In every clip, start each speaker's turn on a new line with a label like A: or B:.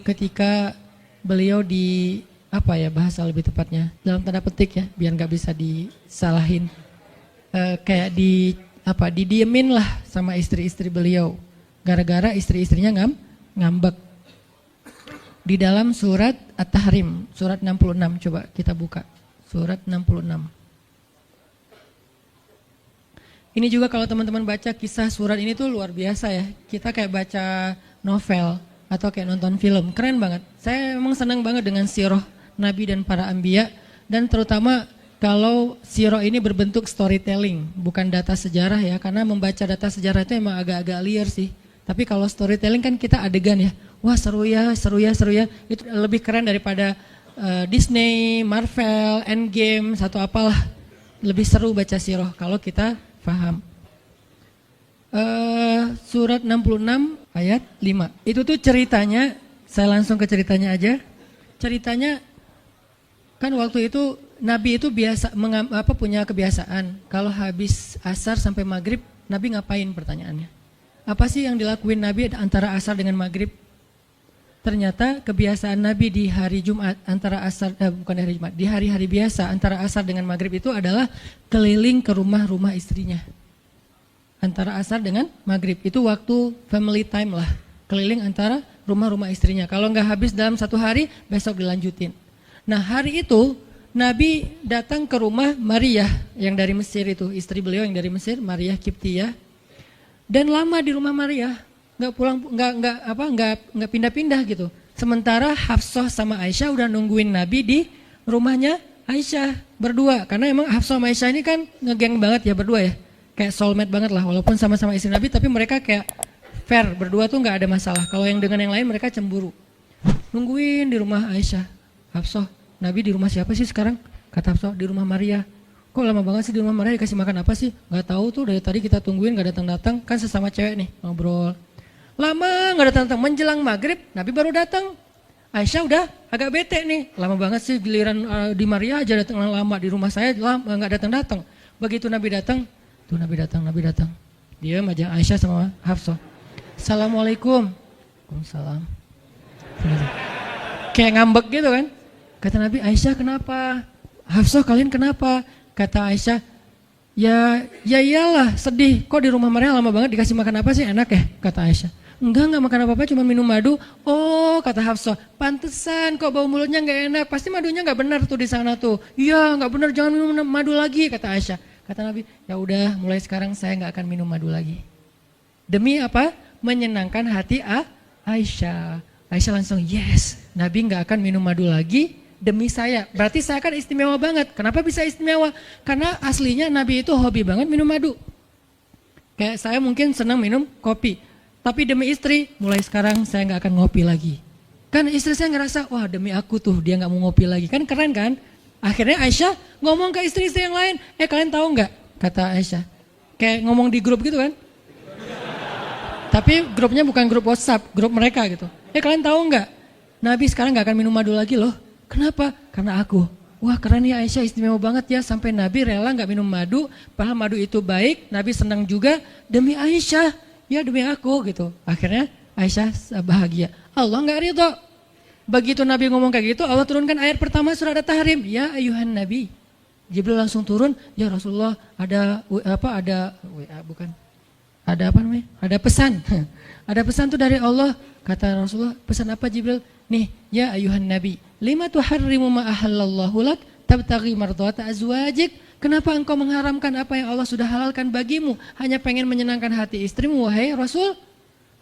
A: ketika beliau di bahasa lebih tepatnya dalam tanda petik ya, biar nggak bisa disalahin, kayak didiemin lah sama istri-istri beliau gara-gara istri-istrinya ngambek. Di dalam surat At-Tahrim, surat 66, coba kita buka surat 66. Ini juga kalau teman-teman baca kisah surat ini tuh luar biasa ya. Kita kayak baca novel atau kayak nonton film, keren banget. Saya memang senang banget dengan sirah Nabi dan para anbiya, dan terutama kalau sirah ini berbentuk storytelling, bukan data sejarah ya, karena membaca data sejarah itu emang agak-agak liar sih. Tapi kalau storytelling kan kita adegan ya, wah seru ya, itu lebih keren daripada Disney, Marvel, Endgame, satu apalah. Lebih seru baca sirah kalau kita paham. Surat 66 ayat 5. Itu tuh ceritanya, saya langsung ke ceritanya aja. Ceritanya kan waktu itu Nabi itu punya kebiasaan kalau habis asar sampai maghrib, Nabi ngapain pertanyaannya? Apa sih yang dilakuin Nabi antara asar dengan maghrib? Ternyata kebiasaan Nabi di hari Jumat antara asar, bukan hari Jumat, di hari-hari biasa antara asar dengan maghrib itu adalah keliling ke rumah-rumah istrinya. Antara asar dengan maghrib itu waktu family time lah, keliling antara rumah-rumah istrinya. Kalau nggak habis dalam satu hari, besok dilanjutin. Nah hari itu Nabi datang ke rumah Maria yang dari Mesir itu, istri beliau yang dari Mesir, Maria Kiptiyah, dan lama di rumah Maria, nggak pindah-pindah gitu. Sementara Hafsah sama Aisyah udah nungguin Nabi di rumahnya Aisyah berdua, karena emang Hafsah sama Aisyah ini kan ngegeng banget ya berdua ya, kayak soulmate banget lah, walaupun sama-sama istri Nabi, tapi mereka kayak fair berdua tuh nggak ada masalah. Kalau yang dengan yang lain mereka cemburu. Nungguin di rumah Aisyah. Hafsah, Nabi di rumah siapa sih sekarang? Kata Hafsah, di rumah Maria. Kok lama banget sih di rumah Maria, dikasih makan apa sih? Gak tahu tuh, dari tadi kita tungguin gak datang-datang. Kan sesama cewek nih, ngobrol. Lama gak datang-datang, menjelang maghrib Nabi baru datang. Aisyah udah agak bete nih, lama banget sih giliran di Maria aja datang lama, di rumah saya gak datang-datang. Begitu Nabi datang, tuh Nabi datang. Dia aja Aisyah sama Hafsah. Assalamualaikum. Waalaikumsalam. Kayak ngambek gitu kan. Kata Nabi, Aisyah kenapa? Hafsah kalian kenapa? Kata Aisyah, ya iyalah sedih. Kok di rumah Maria lama banget, dikasih makan apa sih, enak ya? Kata Aisyah. Enggak makan apa-apa, cuma minum madu. Oh kata Hafsah, pantesan kok bau mulutnya gak enak. Pasti madunya gak benar tuh di sana tuh. Iya gak benar, jangan minum madu lagi, kata Aisyah. Kata Nabi, ya udah mulai sekarang saya gak akan minum madu lagi. Demi apa? Menyenangkan hati Aisyah. Aisyah langsung yes, Nabi gak akan minum madu lagi demi saya. Berarti saya kan istimewa banget. Kenapa bisa istimewa? Karena aslinya Nabi itu hobi banget minum madu. Kayak saya mungkin senang minum kopi. Tapi demi istri, mulai sekarang saya gak akan ngopi lagi. Kan istri saya ngerasa, wah demi aku tuh dia gak mau ngopi lagi. Kan keren kan? Akhirnya Aisyah ngomong ke istri-istri yang lain. Kalian tahu gak? Kata Aisyah. Kayak ngomong di grup gitu kan? Tapi grupnya bukan grup WhatsApp, grup mereka gitu. Kalian tahu nggak? Nabi sekarang nggak akan minum madu lagi loh. Kenapa? Karena aku. Wah keren ya Aisyah, istimewa banget ya. Sampai Nabi rela nggak minum madu. Padahal madu itu baik. Nabi senang juga demi Aisyah. Ya demi aku gitu. Akhirnya Aisyah bahagia. Allah nggak ridho. Begitu Nabi ngomong kayak gitu, Allah turunkan ayat pertama surat At-Tahrim. Ya ayuhan Nabi. Jibril langsung turun. Ya Rasulullah ada pesan. Ada pesan tuh dari Allah. Kata Rasulullah, pesan apa Jibril? Nih, ya ayuhan Nabi, lima tuharrimu ma ahallallahu lak tabtaghi mardhata azwajik. Kenapa engkau mengharamkan apa yang Allah sudah halalkan bagimu? Hanya pengen menyenangkan hati istrimu, wahai Rasul?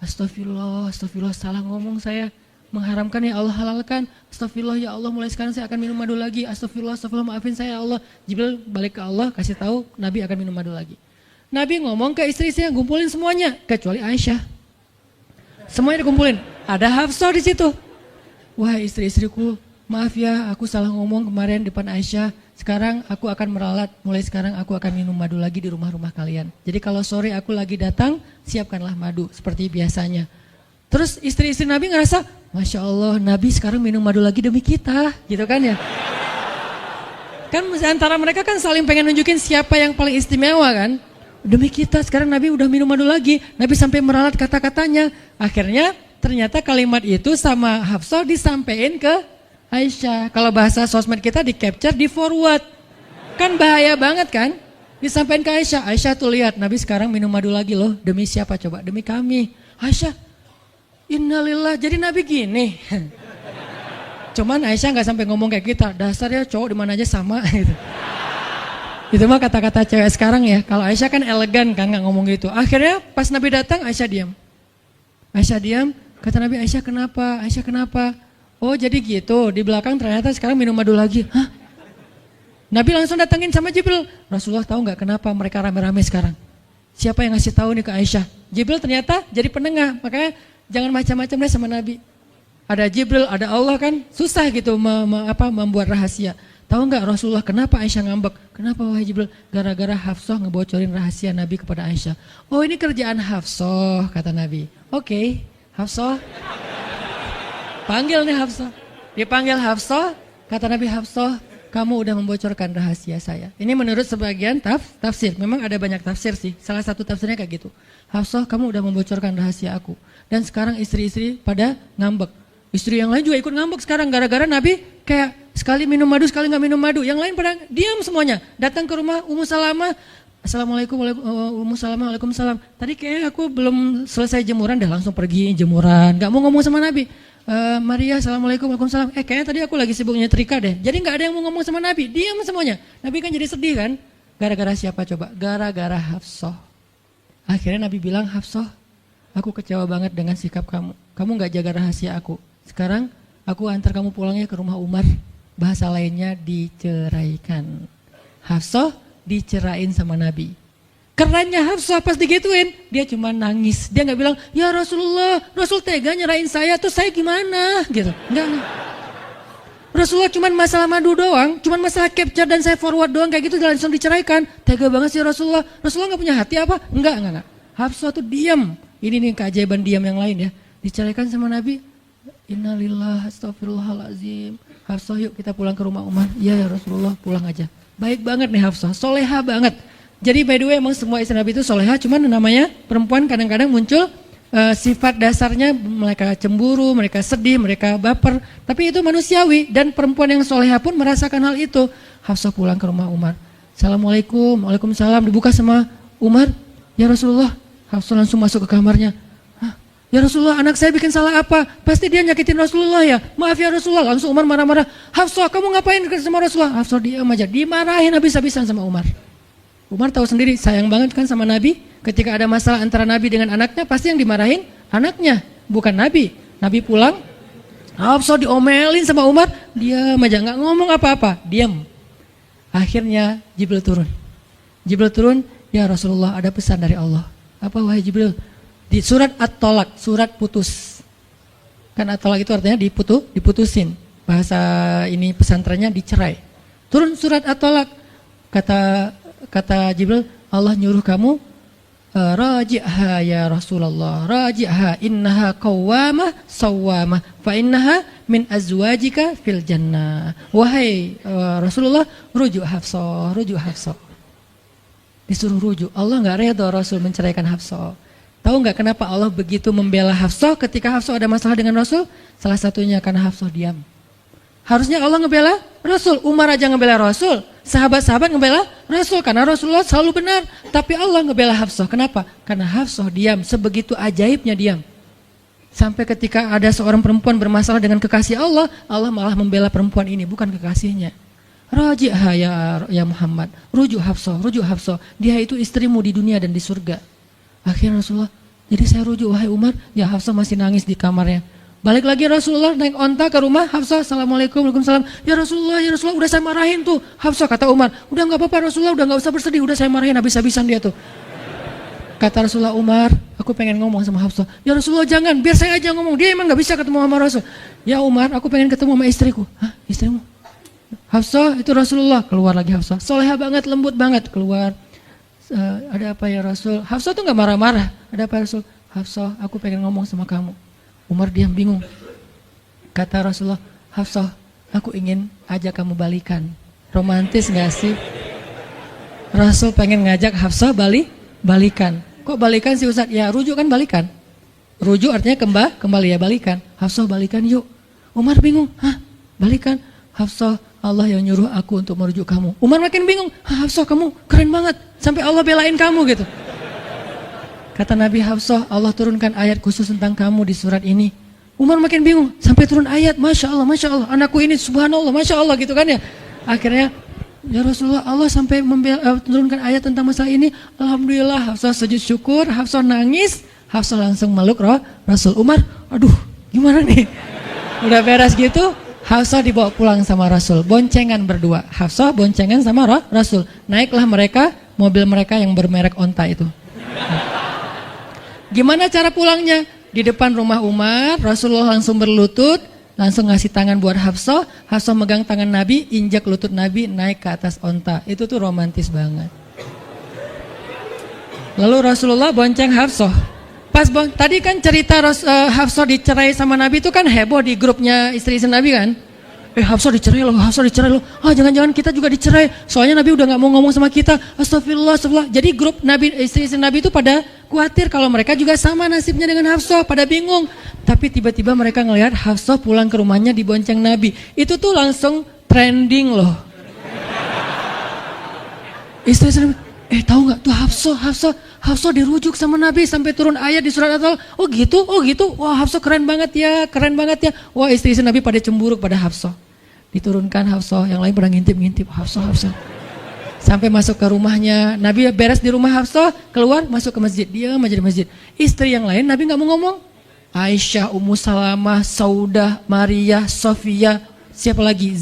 A: Astagfirullah, salah ngomong saya. Mengharamkan ya Allah halalkan. Astagfirullah ya Allah, mulai sekarang saya akan minum madu lagi. Astagfirullah, maafin saya ya Allah. Jibril balik ke Allah, kasih tahu Nabi akan minum madu lagi. Nabi ngomong ke istri-istrinya, ngumpulin semuanya kecuali Aisyah. Semuanya dikumpulin. Ada Hafsah di situ. Wah istri-istriku, maaf ya, aku salah ngomong kemarin depan Aisyah. Sekarang aku akan meralat. Mulai sekarang aku akan minum madu lagi di rumah-rumah kalian. Jadi kalau sore aku lagi datang, siapkanlah madu seperti biasanya. Terus istri-istri Nabi ngerasa, Masya Allah, Nabi sekarang minum madu lagi demi kita, gitu kan ya. Kan antara mereka kan saling pengen nunjukin siapa yang paling istimewa kan. Demi kita, sekarang Nabi udah minum madu lagi. Nabi sampai meralat kata-katanya. Akhirnya ternyata kalimat itu sama Hafsah disampaikan ke Aisyah. Kalau bahasa sosmed kita di capture, di forward. Kan bahaya banget kan? Disampaikan ke Aisyah. Aisyah tuh lihat, Nabi sekarang minum madu lagi loh. Demi siapa coba? Demi kami. Aisyah, innalillah, jadi Nabi gini. Cuman Aisyah nggak sampai ngomong kayak kita. Dasarnya cowok di mana aja sama gitu. Itu mah kata-kata cewek sekarang ya. Kalau Aisyah kan elegan kan nggak ngomong gitu. Akhirnya pas Nabi datang Aisyah diam. Aisyah diam. Kata Nabi, Aisyah kenapa? Aisyah kenapa? Oh jadi gitu. Di belakang ternyata sekarang minum madu lagi. Hah? Nabi langsung datangin sama Jibril. Rasulullah tahu nggak kenapa mereka rame-rame sekarang? Siapa yang ngasih tahu nih ke Aisyah? Jibril ternyata jadi penengah. Makanya jangan macam-macam deh sama Nabi. Ada Jibril, ada Allah kan. Susah gitu membuat rahasia. Tahu nggak Rasulullah kenapa Aisyah ngambek? Kenapa wahai Jibril? Gara-gara Hafsah ngebocorin rahasia Nabi kepada Aisyah. Oh ini kerjaan Hafsah, kata Nabi. Oke, Hafsah. Panggil nih Hafsah. Dipanggil Hafsah, kata Nabi, Hafsah, kamu udah membocorkan rahasia saya. Ini menurut sebagian tafsir. Memang ada banyak tafsir sih. Salah satu tafsirnya kayak gitu. Hafsah, kamu udah membocorkan rahasia aku. Dan sekarang istri-istri pada ngambek. Istri yang lain juga ikut ngambek sekarang gara-gara Nabi kayak sekali minum madu, sekali nggak minum madu. Yang lain pada diam semuanya. Datang ke rumah Ummu Salamah. Assalamualaikum, Ummu Salamah, waalaikumsalam. Tadi kayak aku belum selesai jemuran, dah langsung pergi jemuran. Gak mau ngomong sama Nabi. Maria, assalamualaikum, waalaikumsalam. Kayaknya tadi aku lagi sibuk nyetrika deh. Jadi nggak ada yang mau ngomong sama Nabi. Diam semuanya. Nabi kan jadi sedih kan. Gara-gara siapa coba? Gara-gara Hafsah. Akhirnya Nabi bilang, Hafsah, aku kecewa banget dengan sikap kamu. Kamu nggak jaga rahasia aku. Sekarang aku antar kamu pulangnya ke rumah Umar. Bahasa lainnya diceraikan. Hafsah dicerain sama Nabi. Kerennya Hafsah pas digituin, dia cuma nangis. Dia nggak bilang, ya Rasulullah, Rasul tega nyerain saya, tuh saya gimana? Gitu. Enggak. Rasulullah cuma masalah madu doang, cuma masalah capture dan saya forward doang kayak gitu langsung diceraikan. Tega banget sih Rasulullah. Rasulullah nggak punya hati apa? Enggak. Hafsah tuh diam. Ini nih keajaiban diam yang lain ya. Diceraikan sama Nabi. Innalillah, astagfirullahaladzim. Hafsah yuk kita pulang ke rumah Umar. Iya ya Rasulullah, pulang aja. Baik banget nih Hafsah, soleha banget. Jadi by the way emang semua istri Nabi itu soleha, cuman namanya perempuan kadang-kadang muncul sifat dasarnya mereka cemburu, mereka sedih, mereka baper. Tapi itu manusiawi dan perempuan yang soleha pun merasakan hal itu. Hafsah pulang ke rumah Umar. Assalamualaikum, waalaikumsalam, dibuka sama Umar. Ya Rasulullah, Hafsah langsung masuk ke kamarnya. Ya Rasulullah, anak saya bikin salah apa? Pasti dia nyakitin Rasulullah ya. Maaf ya Rasulullah. Langsung Umar marah-marah. Hafsah, kamu ngapain sama Rasulullah? Hafsah diam aja. Dimarahin habis-habisan sama Umar. Umar tahu sendiri, sayang banget kan sama Nabi. Ketika ada masalah antara Nabi dengan anaknya, pasti yang dimarahin anaknya, bukan Nabi. Nabi pulang, Hafsah diomelin sama Umar. Diam aja, nggak ngomong apa-apa. Diam. Akhirnya Jibril turun. Jibril turun, ya Rasulullah ada pesan dari Allah. Apa wahai Jibril? Di surat At-Tolak, surat putus. Kan At-Tolak itu artinya diputusin. Bahasa ini pesantrennya dicerai. Turun surat At-Tolak. Kata Jibril, Allah nyuruh kamu raji'ha ya Rasulullah. Raji'ha innaha qawwamah sawwamah fa innaha min azwajika fil jannah. Wahai Rasulullah, rujuk Hafsah, rujuk Hafsah. Disuruh rujuk. Allah enggak redha Rasul menceraikan Hafsah. Tahu nggak kenapa Allah begitu membela Hafsah ketika Hafsah ada masalah dengan Rasul? Salah satunya karena Hafsah diam. Harusnya Allah ngebela Rasul, Umar aja ngebela Rasul, sahabat-sahabat ngebela Rasul karena Rasulullah selalu benar. Tapi Allah ngebela Hafsah, kenapa? Karena Hafsah diam, sebegitu ajaibnya diam. Sampai ketika ada seorang perempuan bermasalah dengan kekasih Allah, Allah malah membela perempuan ini, bukan kekasihnya. Raji'ha ya Muhammad, rujuk Hafsah, dia itu istrimu di dunia dan di surga. Akhirnya Rasulullah, jadi saya rujuk wahai Umar, ya Hafsah masih nangis di kamarnya. Balik lagi Rasulullah naik onta ke rumah Hafsah, assalamualaikum, waalaikumsalam. Ya Rasulullah, udah saya marahin tuh. Hafsah kata Umar, udah nggak apa-apa Rasulullah, udah nggak usah bersedih, udah saya marahin habis-habisan dia tuh. Kata Rasulullah, Umar, aku pengen ngomong sama Hafsah. Ya Rasulullah jangan, biar saya aja ngomong. Dia emang nggak bisa ketemu sama Rasul. Ya Umar, aku pengen ketemu sama istriku. Hah, istrimu? Hafsah itu Rasulullah, keluar lagi Hafsah. Soleha banget, lembut banget, keluar. Ada apa ya Rasul? Hafsah tuh nggak marah-marah. Ada apa ya Rasul? Hafsah, aku pengen ngomong sama kamu. Umar diam bingung. Kata Rasulullah, Hafsah, aku ingin ajak kamu balikan. Romantis nggak sih? Rasul pengen ngajak Hafsah balikan. Kok balikan sih Ustaz? Ya rujuk kan balikan. Rujuk artinya kembali ya, balikan. Hafsah balikan yuk. Umar bingung, hah balikan? Hafsah, Allah yang nyuruh aku untuk merujuk kamu. Umar makin bingung, Hafsah kamu keren banget, sampai Allah belain kamu gitu. Kata Nabi, Hafsah, Allah turunkan ayat khusus tentang kamu di surat ini. Umar makin bingung, sampai turun ayat, Masya Allah, anakku ini subhanallah, Masya Allah gitu kan ya. Akhirnya, ya Rasulullah, Allah sampai turunkan ayat tentang masalah ini. Alhamdulillah, Hafsah sujud syukur, Hafsah nangis, Hafsah langsung meluk Rasul. Umar, aduh gimana nih? Udah beres gitu, Hafsah dibawa pulang sama Rasul, boncengan berdua. Hafsah boncengan sama Rasul. Naiklah mereka, mobil mereka yang bermerek onta itu. Gimana cara pulangnya? Di depan rumah Umar, Rasulullah langsung berlutut, langsung ngasih tangan buat Hafsah. Hafsah megang tangan Nabi, injak lutut Nabi, naik ke atas onta. Itu tuh romantis banget. Lalu Rasulullah bonceng Hafsah. Tadi kan cerita Hafsah dicerai sama Nabi itu kan heboh di grupnya istri-istri Nabi kan. Hafsah dicerai loh. Jangan-jangan kita juga dicerai. Soalnya Nabi udah gak mau ngomong sama kita. Astagfirullah. Jadi grup Nabi, istri-istri Nabi itu pada khawatir kalau mereka juga sama nasibnya dengan Hafsah. Pada bingung. Tapi tiba-tiba mereka ngelihat Hafsah pulang ke rumahnya dibonceng Nabi. Itu tuh langsung trending loh. Istri-istri Nabi, tahu gak tuh Hafsah dirujuk sama Nabi sampai turun ayat di surat At-Talaq. Oh gitu. Wah Hafsah keren banget ya. Wah istri-istri Nabi pada cemburu pada Hafsah. Diturunkan Hafsah, yang lain pada ngintip Hafsah. Sampai masuk ke rumahnya. Nabi beres di rumah Hafsah, keluar masuk ke masjid. Dia aja di masjid. Istri yang lain Nabi gak mau ngomong. Aisyah, Ummu Salamah, Saudah, Maria, Sofia, siapa lagi?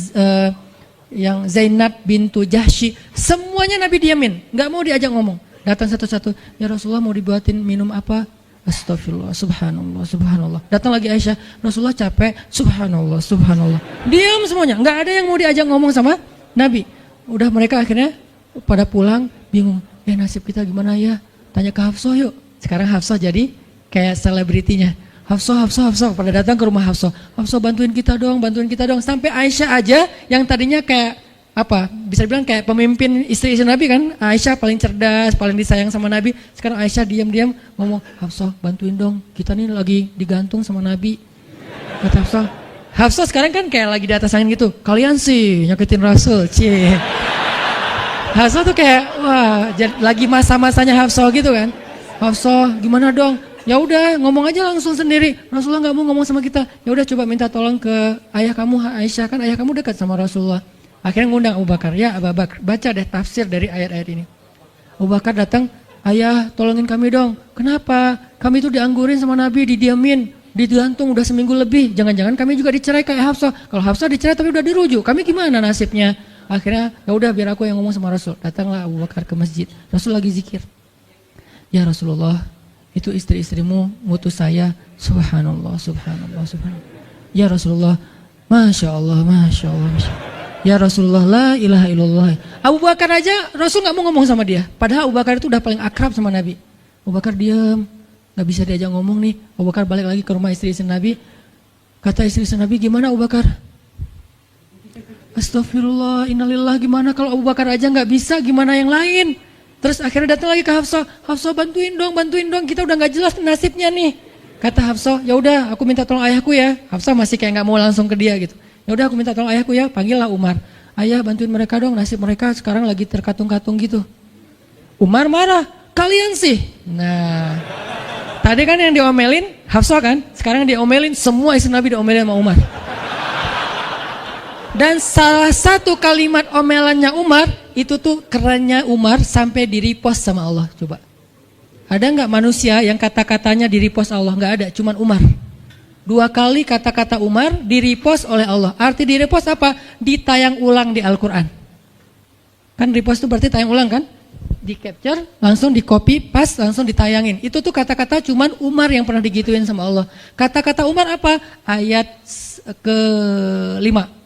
A: Yang Zainab bintu Jahsy, semuanya Nabi diamin, nggak mau diajak ngomong. Datang satu-satu, ya Rasulullah mau dibuatin minum apa? Astagfirullah, subhanallah. Datang lagi Aisyah, Rasulullah capek, subhanallah. Diam semuanya, nggak ada yang mau diajak ngomong sama Nabi. Udah mereka akhirnya pada pulang, bingung. Nasib kita gimana ya? Tanya ke Hafsah yuk. Sekarang Hafsah jadi kayak selebritinya. Hafsah, pada datang ke rumah Hafsah. Hafsah bantuin kita dong. Sampai Aisyah aja yang tadinya kayak bisa dibilang kayak pemimpin istri-istri Nabi kan. Aisyah paling cerdas, paling disayang sama Nabi. Sekarang Aisyah diam-diam ngomong, Hafsah bantuin dong. Kita nih lagi digantung sama Nabi. Kata Hafsah sekarang kan kayak lagi di atas angin gitu. Kalian sih nyakitin Rasul. Cie. Hafsah tuh kayak wah lagi masa-masanya Hafsah gitu kan. Hafsah gimana dong? Ya udah ngomong aja langsung sendiri. Rasulullah nggak mau ngomong sama kita. Ya udah coba minta tolong ke ayah kamu Aisyah, kan ayah kamu dekat sama Rasulullah. Akhirnya ngundang Abu Bakar. Ya Abu Bakar, baca deh tafsir dari ayat-ayat ini. Abu Bakar datang, ayah tolongin kami dong. Kenapa? Kami itu dianggurin sama Nabi, didiamin, digantung udah seminggu lebih. Jangan-jangan kami juga dicerai kayak Hafsah. Kalau Hafsah dicerai tapi udah dirujuk, kami gimana nasibnya? Akhirnya ya udah biar aku yang ngomong sama Rasul. Datanglah Abu Bakar ke masjid. Rasul lagi zikir. Ya Rasulullah, itu istri-istrimu ngutus saya. Subhanallah. Ya Rasulullah, Masya Allah. Ya Rasulullah, la ilaha illallah. Abu Bakar aja Rasul gak mau ngomong sama dia. Padahal Abu Bakar itu udah paling akrab sama Nabi. Abu Bakar diam, gak bisa diajak ngomong nih. Abu Bakar balik lagi ke rumah istri-istri Nabi. Kata istri-istri Nabi, gimana Abu Bakar? Astagfirullah, innalillah, gimana kalau Abu Bakar aja gak bisa, gimana yang lain? Terus akhirnya datang lagi ke Hafsah. Hafsah bantuin dong, kita udah nggak jelas nasibnya nih. Kata Hafsah, ya udah aku minta tolong ayahku ya. Hafsah masih kayak nggak mau langsung ke dia gitu. Ya udah aku minta tolong ayahku ya, panggillah Umar. Ayah bantuin mereka dong, nasib mereka sekarang lagi terkatung-katung gitu. Umar marah, kalian sih. Nah, tadi kan yang diomelin Hafsah kan, sekarang diomelin semua istri Nabi diomelin sama Umar. Dan salah satu kalimat omelannya Umar, itu tuh kerennya Umar sampai di-repost sama Allah. Coba. Ada nggak manusia yang kata-katanya di-repost Allah? Nggak ada, cuman Umar. 2 kali kata-kata Umar di-repost oleh Allah. Arti di-repost apa? Ditayang ulang di Al-Quran. Kan repost itu berarti tayang ulang kan? Di-capture, langsung di-copy, pas, langsung ditayangin. Itu tuh kata-kata cuman Umar yang pernah digituin sama Allah. Kata-kata Umar apa? Ayat ke-5.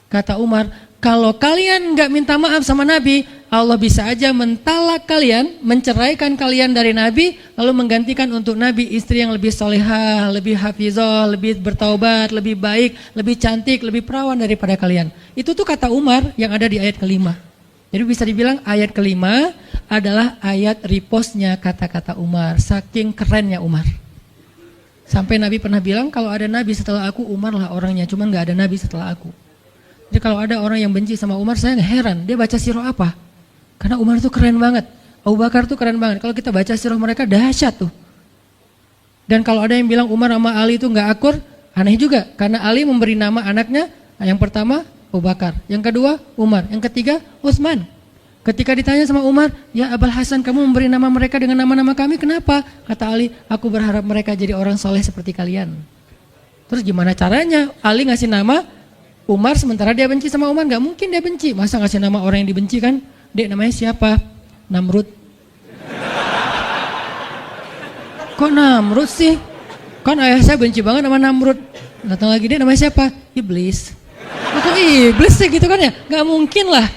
A: Kata Umar, kalau kalian nggak minta maaf sama Nabi, Allah bisa aja mentalak kalian, menceraikan kalian dari Nabi, lalu menggantikan untuk Nabi istri yang lebih solehah, lebih hafizah, lebih bertaubat, lebih baik, lebih cantik, lebih perawan daripada kalian. Itu tuh kata Umar yang ada di ayat ke-5. Jadi bisa dibilang ayat ke-5 adalah ayat repostnya kata-kata Umar. Saking kerennya Umar. Sampai Nabi pernah bilang kalau ada Nabi setelah aku, Umar lah orangnya, cuman gak ada Nabi setelah aku. Jadi kalau ada orang yang benci sama Umar, saya heran, dia baca sirah apa? Karena Umar tuh keren banget, Abu Bakar tuh keren banget. Kalau kita baca sirah mereka dahsyat tuh. Dan kalau ada yang bilang Umar sama Ali itu gak akur, aneh juga. Karena Ali memberi nama anaknya, yang pertama Abu Bakar, yang kedua Umar, yang ketiga Utsman. Ketika ditanya sama Umar, ya Abul Hasan, kamu memberi nama mereka dengan nama-nama kami, kenapa? Kata Ali, aku berharap mereka jadi orang soleh seperti kalian. Terus gimana caranya? Ali ngasih nama Umar sementara dia benci sama Umar? Gak mungkin dia benci. Masa ngasih nama orang yang dibenci kan? Dek, namanya siapa? Namrud. Kok Namrud sih? Kan ayah saya benci banget sama Namrud. Datang lagi, dek namanya siapa? Iblis. Kok iblis sih gitu kan ya? Gak mungkin lah.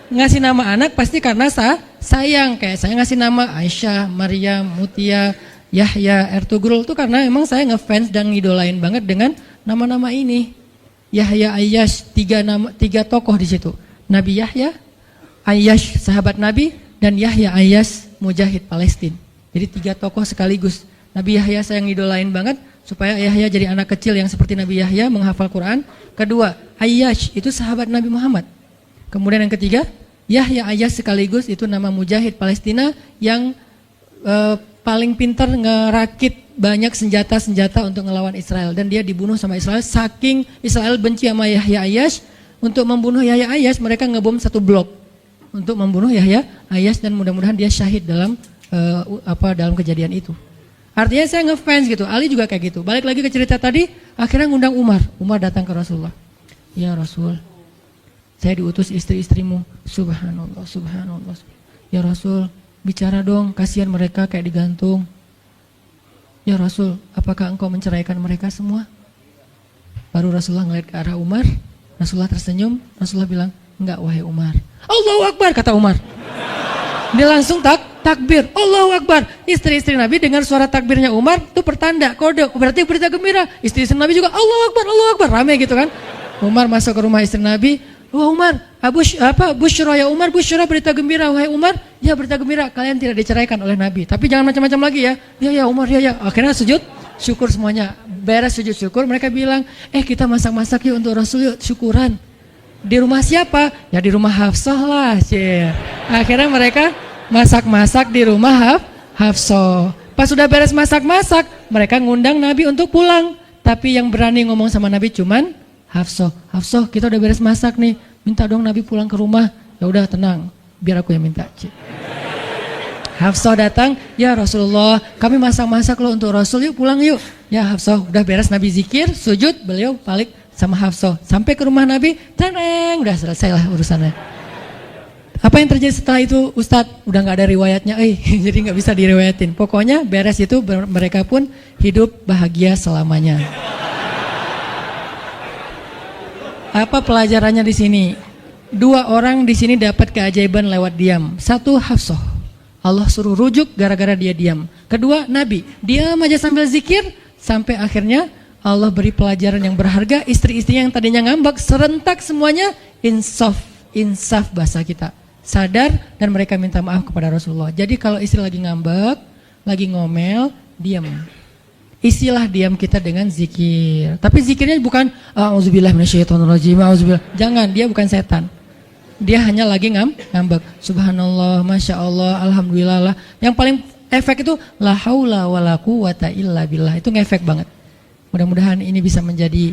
A: Ngasih nama anak pasti karena sayang. Kayak saya ngasih nama Aisyah, Maryam, Mutia, Yahya, Ertugrul itu karena emang saya ngefans dan ngidolain banget dengan nama-nama ini. Yahya, Ayyash, tiga tokoh di situ. Nabi Yahya, Ayyash sahabat Nabi, dan Yahya Ayyash mujahid Palestina. Jadi 3 tokoh sekaligus. Nabi Yahya saya ngidolain banget supaya Yahya jadi anak kecil yang seperti Nabi Yahya menghafal Quran. Kedua, Ayyash itu sahabat Nabi Muhammad. Kemudian yang ketiga, Yahya Ayyash sekaligus itu nama mujahid Palestina yang paling pintar ngerakit banyak senjata-senjata untuk ngelawan Israel. Dan dia dibunuh sama Israel, saking Israel benci sama Yahya Ayyash. Untuk membunuh Yahya Ayyash mereka ngebom 1 blok untuk membunuh Yahya Ayyash, dan mudah-mudahan dia syahid dalam dalam kejadian itu. Artinya saya ngefans gitu. Ali juga kayak gitu. Balik lagi ke cerita tadi, akhirnya ngundang Umar. Umar datang ke Rasulullah. Ya Rasul, saya diutus istri-istrimu. Subhanallah, subhanallah. Ya Rasul, bicara dong, kasihan mereka kayak digantung. Ya Rasul, apakah engkau menceraikan mereka semua? Baru Rasulullah ngeliat ke arah Umar. Rasulullah tersenyum. Rasulullah bilang, enggak wahai Umar. Allahu Akbar, kata Umar. Dia langsung takbir. Allahu Akbar. Istri-istri Nabi dengar suara takbirnya Umar, itu pertanda, kode, berarti berita gembira. Istri-istri Nabi juga Allahu Akbar, Allahu Akbar, rame gitu kan. Umar masuk ke rumah istri Nabi. Wah Umar, Busyra ya Umar, Busyra berita gembira. Wahai Umar, ya berita gembira, kalian tidak diceraikan oleh Nabi. Tapi jangan macam-macam lagi ya. Ya Umar, ya. Akhirnya sujud syukur semuanya. Beres sujud syukur, mereka bilang, kita masak-masak yuk untuk Rasul yuk, syukuran. Di rumah siapa? Ya di rumah Hafsah lah. Akhirnya mereka masak-masak di rumah Hafsah. Pas sudah beres masak-masak, mereka ngundang Nabi untuk pulang. Tapi yang berani ngomong sama Nabi cuman Hafsah, kita udah beres masak nih, minta dong Nabi pulang ke rumah. Ya udah tenang, biar aku yang minta. Hafsah datang, ya Rasulullah, kami masak-masak loh untuk Rasul, yuk pulang yuk. Ya Hafsah, udah beres Nabi zikir, sujud, beliau balik sama Hafsah. Sampai ke rumah Nabi, tenang, udah selesai lah urusannya. Apa yang terjadi setelah itu Ustadz? Udah gak ada riwayatnya, jadi gak bisa diriwayatin. Pokoknya beres itu mereka pun hidup bahagia selamanya. Apa pelajarannya di sini? 2 orang di sini dapat keajaiban lewat diam. 1 Hafsah, Allah suruh rujuk gara-gara dia diam. Kedua Nabi, diam aja sambil zikir, sampai akhirnya Allah beri pelajaran yang berharga. Istri-istri yang tadinya ngambek serentak semuanya insaf bahasa kita, sadar dan mereka minta maaf kepada Rasulullah. Jadi kalau istri lagi ngambek, lagi ngomel, diam. Isilah diam kita dengan zikir. Tapi zikirnya bukan auzubillah minasyaitonirrajim, auzubillah. Jangan, dia bukan setan. Dia hanya lagi ngambek. Subhanallah, Masya Allah, Alhamdulillah. Yang paling efek itu la haula wala quwata illa billah. Itu ngefek banget. Mudah-mudahan ini bisa menjadi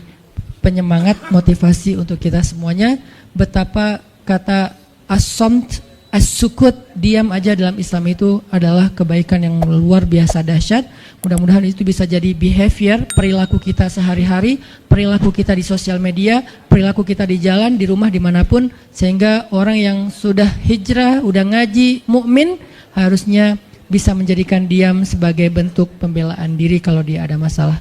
A: penyemangat, motivasi untuk kita semuanya. Betapa kata as-samt, as-sukut, diam aja dalam Islam itu adalah kebaikan yang luar biasa dahsyat. Mudah-mudahan itu bisa jadi behavior, perilaku kita sehari-hari, perilaku kita di sosial media, perilaku kita di jalan, di rumah, dimanapun. Sehingga orang yang sudah hijrah, udah ngaji, mukmin, harusnya bisa menjadikan diam sebagai bentuk pembelaan diri kalau dia ada masalah.